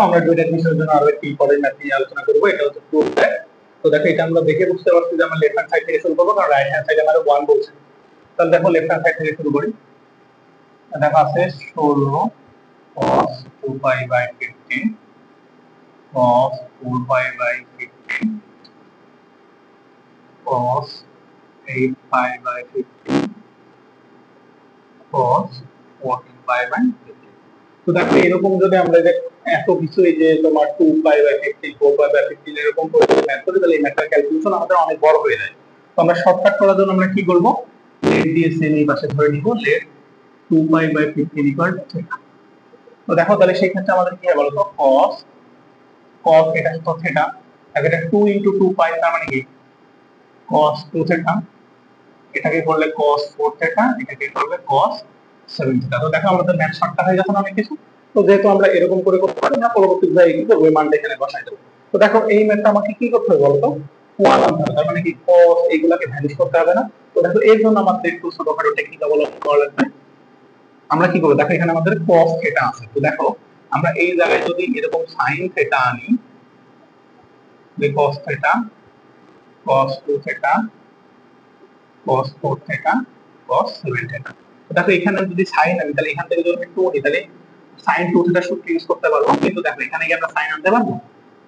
আমরা দুইটা বিষয়ের জন্য আরো একটি ইম্পর্টেন্ট ম্যাথ নিয়ে আলোচনা করবো, এটা হচ্ছে প্রুফ ম্যাথ। তো দেখো এটা আমরা দেখে বুঝতে পারছি যে আমরা লেফট হ্যান্ড সাইড থেকে শুরু করবো, কারণ রাইট হ্যান্ড সাইডে আমরা 1 বলছি। তাহলে দেখো লেফট হ্যান্ড সাইড থেকে শুরু করি। দেখো আছে 16 cos 2π/15 cos 4π/15 cos 8π/15 cos 14π/15। তো দেখো এরকম যদি আমরা যে এত কিছু এই যে তোমার 2π/15 4π/15 এরকম করে ম্যাথ করি, তাহলে এই ম্যাথটার ক্যালকুলেশন আমাদের অনেক বড় হয়ে যায়। তো আমরা শর্টকাট করার জন্য আমরা কি করব, লেট দিয়ে সেম এই পাশে ধরে নিব, লেট 2π/15 θ। তো দেখো তাহলে সেই ক্ষেত্রে আমাদের কি হবে বলতো, cos cos এটা তো θ, এটা 2 * 2π, তার মানে কি cos 2θ, এটাকে করলে cos 4θ, এটাকে করলে cos 7θ। তো দেখো আমাদের ম্যাথ শর্টকাট হয়ে যাচ্ছে না অনেক কিছু। তো যেহেতু আমরা এরকম করে করতে পারি, আমরা পরবর্তীতে যাই কিন্তু ওই মানটা এখানে বসাই দেব। তো দেখো এই ম্যাথটা আমাকে কি করতে হবে বলতো, 1 আনতে হবে, তার মানে কি cos এগুলাকে ভ্যানিশ করতে হবে না। তো দেখো এর জন্য আমাদের একটু ছোটখাটো টেকনিক অবলম্বন করা লাগবে। আমরা কি করব, দেখো এখানে আমাদের cos θ আছে। তো দেখো আমরা এই জায়গায় যদি এরকম sin θ আনি, যে cos θ cos 2θ cos 4θ cos 7θ। তো দেখো এখানে যদি sin আনি, তাহলে এখান থেকে যদি আমি 2 নিই, তাহলে sin 2θ সূত্র ইউজ করতে পারবো। কিন্তু দেখো এখানে কি আমরা sin আনতে পারবো?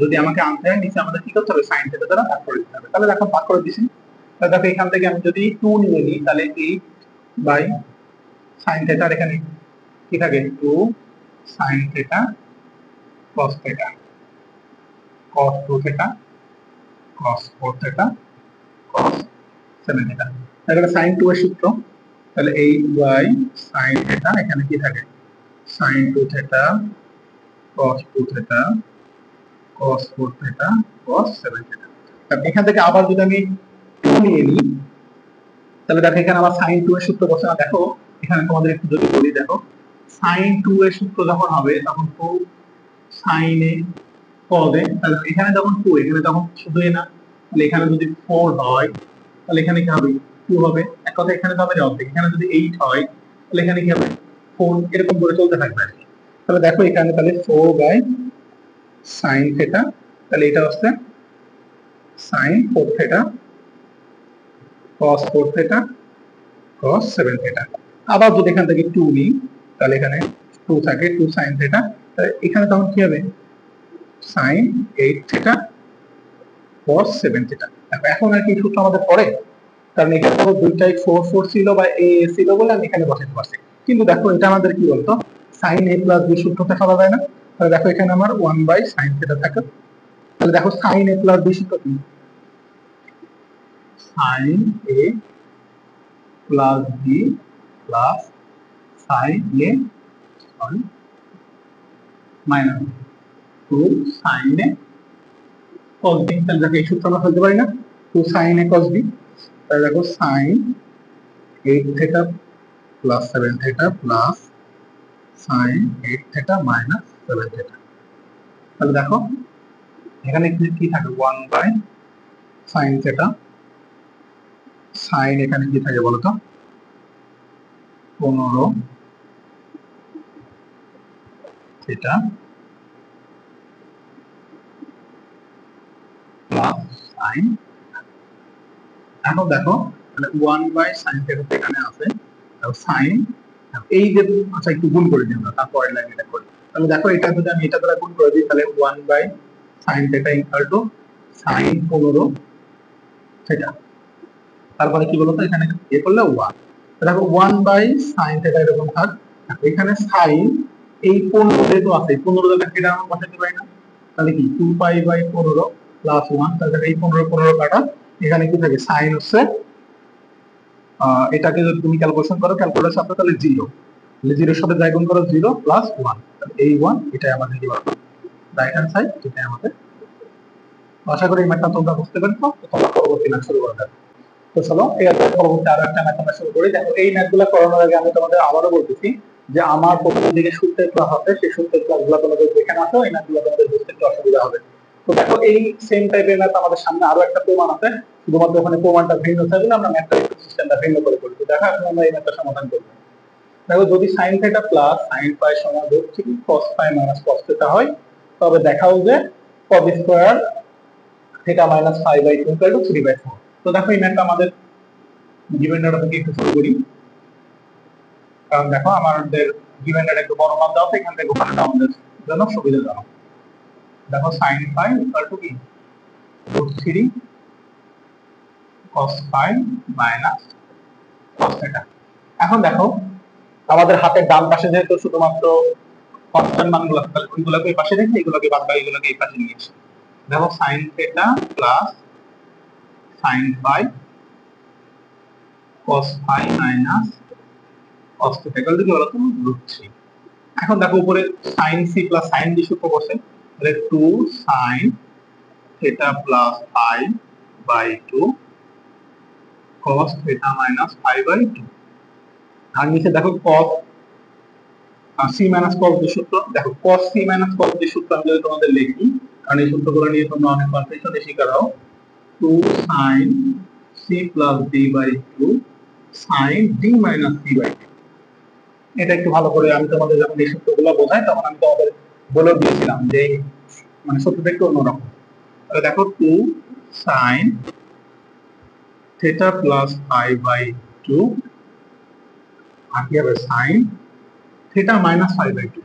যদি আমাকে আনতে হয়, নিচে আমাদের কি করতে হবে, sin θ দ্বারা ভাগ করে দিতে হবে। তাহলে দেখো ভাগ করে দিছি। তাহলে দেখো এখান থেকে আমি যদি 2 নিয়ে নিই, তাহলে 8/sin θ, আর এখানে কি থাকে 2 sin θ cos θ cos 2θ cos 4θ cos 7θ। তাহলে sin 2 এর সূত্র, তাহলে 8/sin θ, এখানে কি থাকে sin 2θ cos 2θ cos 4θ cos 7θ। তাহলে এখান থেকে আবার যদি আমি 2 নিয়ে নিই, তাহলে দেখো এখানে আমার sin 2 এর সূত্র বসে না। দেখো এখানে তোমাদের একটু যদি বলি, দেখো sin 2 এর সূত্র যখন হবে তখন 2 sin a cos a, তাহলে এখানে যখন 2, এখানে তখন শুধু a না, তাহলে এখানে যদি 4 হয়, তাহলে এখানে কি হবে 2 হবে। এক কথা এখানে তো হবে অর্ধেক, এখানে যদি 8 হয়, তাহলে এখানে কি হবে 4, এরকম করে চলতে থাকবে আর কি। তাহলে দেখো এখানে তাহলে 4/sin θ, তাহলে এটা হচ্ছে sin 4θ cos 4θ cos 7θ। আবার যদি এখান থেকে 2 নিই, তাহলে এখানে 2 থাকে 2 sin θ, তাহলে এখানে তখন কি হবে sin 8θ cos 7θ। এখন আর কি সূত্র আমাদের পড়ে, কারণ এখানে তো দুইটাই 4 4 ছিল বা a ছিল বলে আমি এখানে বসাতে পারছি। কিন্তু দেখো এটা আমাদের কি বলতো, sin a plus b সূত্রটা ফেলা যায় না। তাহলে দেখো এখানে আমার 1/sin θ থাকে। তাহলে দেখো sin a plus b সূত্র কি, sin a plus b plus sin a sorry minus 2 sin a cos b। তাহলে দেখো এই সূত্র আমরা ফেলতে পারি না, 2 sin a cos b। তাহলে দেখো sin 8θ plus 7θ plus sin 8θ minus 7θ। তাহলে দেখো এখানে কি থাকে 1/sin θ, sin এখানে কি থাকে বলতো 15 θ plus sin। এখন দেখো তাহলে 1/sin θ এখানে আছে, আর sin এই যে, আচ্ছা একটু গুণ করে দিই আমরা, তারপরে লাইন এটা করি। তাহলে দেখো এটা যদি আমি এটা দ্বারা গুণ করে দিই, তাহলে 1/sin θ ইকুয়াল টু sin 15 θ। তারপরে কি বলতো এখানে এ করলে 1, দেখো 1/sin θ এরকম থাক। এখানে sin এই 15 যেহেতু আছে, 15 জায়গায় এটা আমরা বসাতে পারি না, তাহলে কি 2π/15 প্লাস 1, তাহলে এই 15 15 কাটা, এখানে কি থাকে sin হচ্ছে এটাকে যদি তুমি ক্যালকুলেশন করো, ক্যালকুলেশন সাথে তাহলে 0, তাহলে 0 এর সাথে যাই গুণ করো 0 প্লাস 1, তাহলে এই 1 এটাই আমাদের কি বলতো রাইট হ্যান্ড সাইড, এটাই আমাদের। আশা করি এই ম্যাথটা তোমরা বুঝতে পেরেছো। তো তোমরা পরবর্তী ম্যাথ শুরু করো। তো চলো এরপর পরবর্তী আরো একটা ম্যাথ আমরা শুরু করি। দেখো এই ম্যাথগুলো করানোর আগে আমি তোমাদের আবারও বলতেছি যে আমার প্রথম দিকে সূত্রের ক্লাস আছে, সেই সূত্রের ক্লাসগুলো তোমাদের দেখে আসো, এই ম্যাথগুলো তোমাদের বুঝতে একটু অসুবিধা হবে। তো দেখো এই সেম টাইপের ম্যাথ আমাদের সামনে আরো একটা প্রমাণ আছে, শুধুমাত্র ওখানে প্রমাণটা ভিন্ন থাকবে, আমরা ম্যাথটা সিস্টেমটা ভিন্ন করে করি। তো দেখো এখন আমরা এই ম্যাথটা সমাধান করব। দেখো যদি sin θ প্লাস sin π সমান রুট 3 cos π minus cos θ হয়, তবে দেখাও যে cos square theta minus 5/2 equal to 3/4। তো দেখো এই ম্যাথটা আমাদের গিভেন ডাটা থেকে একটু শুরু করি, কারণ দেখো আমাদের গিভেন ডাটা একটু বড় মান দেওয়া আছে, এখান থেকে ওখানে আমাদের জন্য সুবিধাজনক। দেখো sin phi ইকুয়াল টু কি √3 cos phi minus cos theta। এখন দেখো আমাদের হাতের ডান পাশে যেহেতু শুধুমাত্র কনস্ট্যান্ট মানগুলো আছে, তাহলে ওইগুলোকে এই পাশে রেখে এগুলোকে বাদ বাকি এগুলোকে এই পাশে নিয়ে আসি। দেখো sin theta plus sin phi cos phi minus cos theta equal to কি বলতো √3। এখন দেখো উপরে sin c plus sin d সূত্র বসে, তাহলে 2 sin theta plus phi by 2 cos theta minus phi by 2। আর নিচে দেখো cos c minus cos d সূত্র, দেখো cos c minus cos d সূত্র আমি যদি তোমাদের লিখি, কারণ এই সূত্রগুলো নিয়ে তোমরা অনেক কনফিউশনে শিকার হও। 2 sin c plus d by 2 sin d minus c by 2। এটা একটু ভালো করে আমি তোমাদের যখন এই সূত্রগুলো বোঝাই তখন আমি তোমাদের বলে দিয়েছিলাম যে মানে সূত্রটা একটু অন্যরকম। তাহলে দেখো 2 sin theta plus phi by 2 আর কি হবে sin theta minus phi by 2,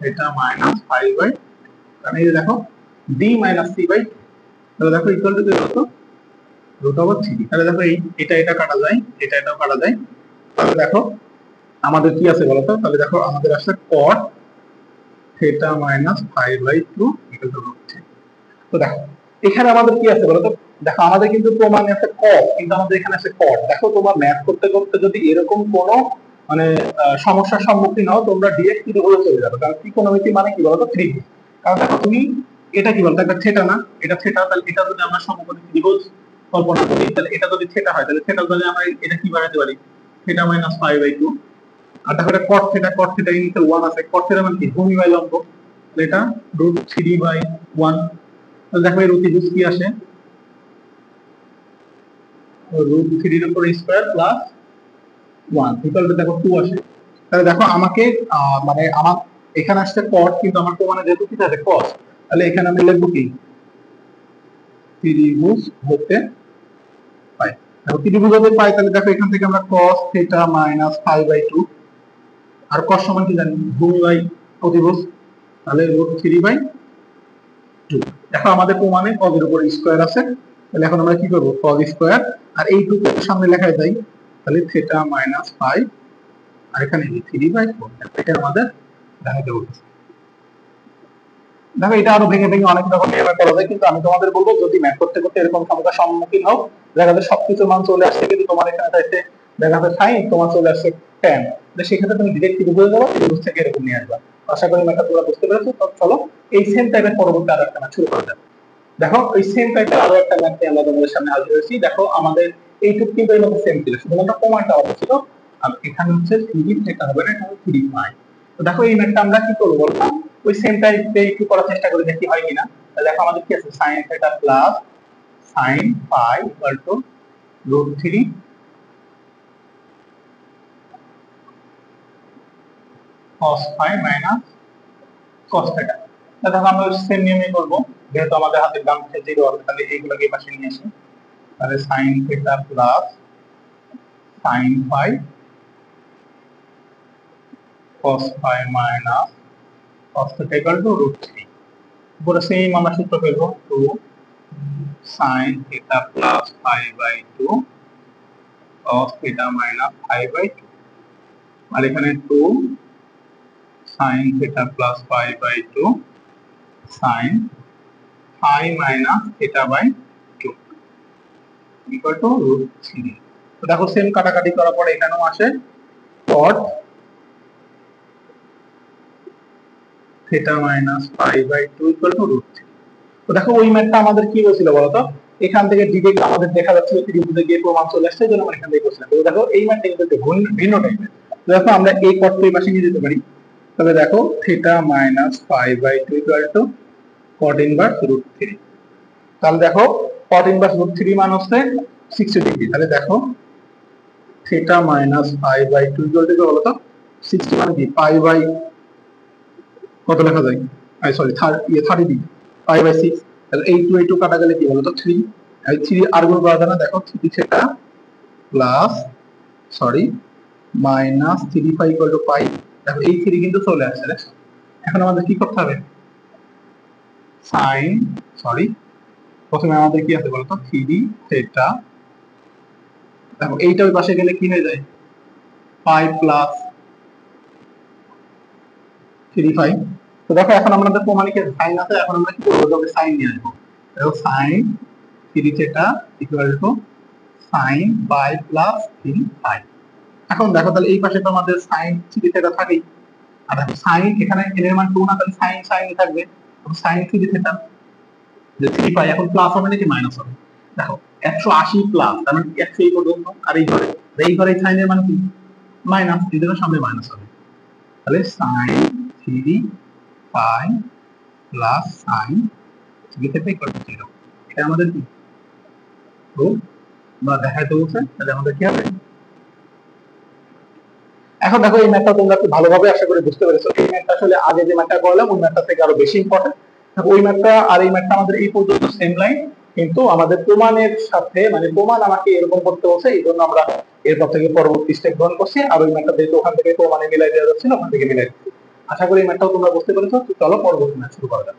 theta minus phi by, কারণ এই যে দেখো d মাইনাস c বাই 2, তাহলে দেখো ইকুয়াল টু কত √3। তাহলে দেখো এটা কাটা যায়, এটাও কাটা যায়। তাহলে দেখো আমাদের কি আছে বলতো, তাহলে দেখো আমাদের আসলে cot theta minus phi by 2 equal to √3। তো দেখো এখানে আমাদের কি আছে বলতো, দেখো আমাদের কিন্তু প্রমাণে আছে cos, কিন্তু আমাদের এখানে আছে cot। দেখো তোমার ম্যাথ করতে করতে যদি এরকম কোনো মানে সমস্যার সম্মুখীন হও, তোমরা ডিরেক্ট ত্রিভুজে চলে যাবে। কারণ ত্রিকোণমিতি মানে কি বলতো ত্রিভুজ। কারণ দেখো তুমি এটা কি বলতো, একটা থিটা না, এটা থিটা, তাহলে এটা যদি আমরা সমকোণী ত্রিভুজ কল্পনা করি, তাহলে এটা যদি থিটা হয়, তাহলে থিটা বলে আমরা এটা কি বানাতে পারি থিটা মাইনাস পাই বাই 2। আর দেখো এটা cot থিটা ইনিশিয়াল 1 আছে, cot থিটা মানে কি ভূমি বাই লম্ব, তাহলে এটা √3/1। তাহলে দেখো এর অতিভুজ কি আসে √3 এর উপর স্কয়ার প্লাস 1 ইকুয়াল টু দেখো 2 আসে। তাহলে দেখো আমাকে মানে আমার এখানে আসছে cot, কিন্তু আমার প্রমাণে যেহেতু কি আছে cos, তাহলে এখানে আমি লিখব কি ত্রিভুজ হতে পাই। দেখো ত্রিভুজ হতে পাই, তাহলে দেখো এখান থেকে আমরা cos theta minus phi by 2 আর cos সমান কি জানি ভূমি বাই অতিভুজ, তাহলে √3/2। দেখো আমাদের প্রমাণে cos এর উপর স্কয়ার আছে, তাহলে এখন আমরা কি করব cos স্কয়ার আর এই 2 কে সামনে লেখায় দেই, তাহলে থিটা মাইনাস phi আর এখানে 3/4। এটা আমাদের দেখাতে বলছে। দেখো এটা আরো ভেঙে ভেঙে অনেক রকম নিয়মে করা যায়, কিন্তু আমি তোমাদের বলবো যদি ম্যাথ করতে করতে এরকম সমস্যার সম্মুখীন হও, দেখা যাচ্ছে সবকিছু মান চলে আসছে কিন্তু তোমার এখানে চাইছে দেখা যাচ্ছে sin, তোমার চলে আসছে tan, তাহলে সেক্ষেত্রে তুমি ডিরেক্ট ত্রিভুজে যাবে, ত্রিভুজ থেকে এরকম নিয়ে আসবা। আশা করি ম্যাথটা তোমরা বুঝতে পেরেছো। তো চলো এই সেম টাইপের পরবর্তী আরো একটা ম্যাথ শুরু করা যাক। দেখো এই সেম টাইপের আরো একটা ম্যাথ নিয়ে আমরা তোমাদের সামনে হাজির হয়েছি। দেখো আমাদের এইটুকু কিন্তু এর মধ্যে সেম ছিল, শুধুমাত্র প্রমাণটা আলাদা ছিল। আর এখানে হচ্ছে 3 এটা হবে না, এটা হবে 3 তো দেখো এই ম্যাথটা আমরা কি করব বলতো, ওই সেম টাইপে একটু করার চেষ্টা করি দেখি হয় কিনা। তাহলে দেখো আমাদের কি আছে sin theta plus sin phi equal to √3 cos phi minus cos theta। তাহলে দেখো আমরা সেম নিয়মে করব, যেহেতু আমাদের হাতের ডান পাশে 0 আছে, তাহলে এইগুলোকে এই পাশে নিয়ে আসি। তাহলে sin theta plus sin phi cos phi minus cos theta equal to √3। পুরো সেম আমরা সূত্র ফেলবো 2 sin theta plus phi by 2 cos theta minus phi by 2 আর এখানে 2 sin theta plus phi by 2 sin phi minus theta by 2 equal to √3। তো দেখো same কাটাকাটি করার পরে এখানেও আসে cot theta minus phi by 2 equal to √3। তো দেখো ওই ম্যাথটা আমাদের কি হয়েছিল বলতো, এখান থেকে ডিরেক্ট আমাদের দেখা যাচ্ছিল ত্রিভুজে গিয়ে প্রমাণ চলে আসছে, জন্য আমরা এখান থেকে করছিলাম। তো দেখো এই ম্যাথটা কিন্তু একটু ভিন্ন টাইপের। দেখো আমরা এই cot এই পাশে নিয়ে যেতে পারি, তাহলে দেখো theta minus phi by 2 equal to cot inverse √3। তাহলে দেখো cot ইনভার্স √3 মান হচ্ছে 60 ডিগ্রি। তাহলে দেখো theta minus phi by 2 equal to বলতো 60 মানে কি পাই বাই কত লেখা যায় সরি 30 5/6, তাহলে 8 কাটা গেলে কি বলো তো 3, এই 3 আর গুণ করা যায় না, দেখো 3 সেটা plus sorry minus 3 equal to 5। দেখো এই 3 কিন্তু চলে আসছে, দেখো এখন আমাদের কি করতে হবে, সাইন সরি প্রথমে আমাদের কি আছে বলতো 3 সেটা, দেখো এইটা ওই পাশে গেলে কি হয়ে যায় 5 প্লাস 3 5। তো দেখো এখন আমাদের প্রমাণে কি সাইন আছে, এখন আমরা কি করবো, তবে সাইন নিয়ে আসবো। দেখো sine 3 theta equal to sine 5 plus 3 5। এখন দেখো তাহলে এই পাশে তো আমাদের সাইন 3 থিটা থাকেই, আর দেখো সাইন এখানে n এর মান 2 না, তাহলে সাইন সাইন থাকবে, তো সাইন 3 থিটা যে 3 5 এখন প্লাস হবে নাকি মাইনাস হবে, দেখো 180 প্লাস তার মানে 100 এই পর্যন্ত, আর এই ঘরে সাইনের মান কি মাইনাস, এই জন্য সামনে মাইনাস হবে, তাহলে সাইন 3 5 প্লাস সাইন 3 থেকে ইকুয়াল টু 0, এটা আমাদের কি প্রুফ বা দেখাইতে বলছে, তাহলে আমাদের কি হবে। এখন দেখো এই ম্যাথটা তোমরা খুব ভালোভাবে আশা করি বুঝতে পেরেছো, এই ম্যাথটা আসলে আগে যে ম্যাথটা করলাম ওই ম্যাথটা থেকে আরো বেশি ইম্পর্টেন্ট। ওই ম্যাথটা আর এই ম্যাথটা আমাদের এই পর্যন্ত সেম লাইন, কিন্তু আমাদের প্রমাণের সাথে মানে প্রমাণ আমাকে এরকম করতে বলছে, এই জন্য আমরা এরপর থেকে পরবর্তী স্টেপ গ্রহণ করছি, আর ওই ম্যাথটা যেহেতু ওখান থেকে প্রমাণে মিলাই দেওয়া যাচ্ছিল ওখান থেকে মিলাই দিচ্ছি। আশা করি এই ম্যাথটাও তোমরা বুঝতে পেরেছো। চলো পরবর্তী ম্যাথ শুরু করা যাক।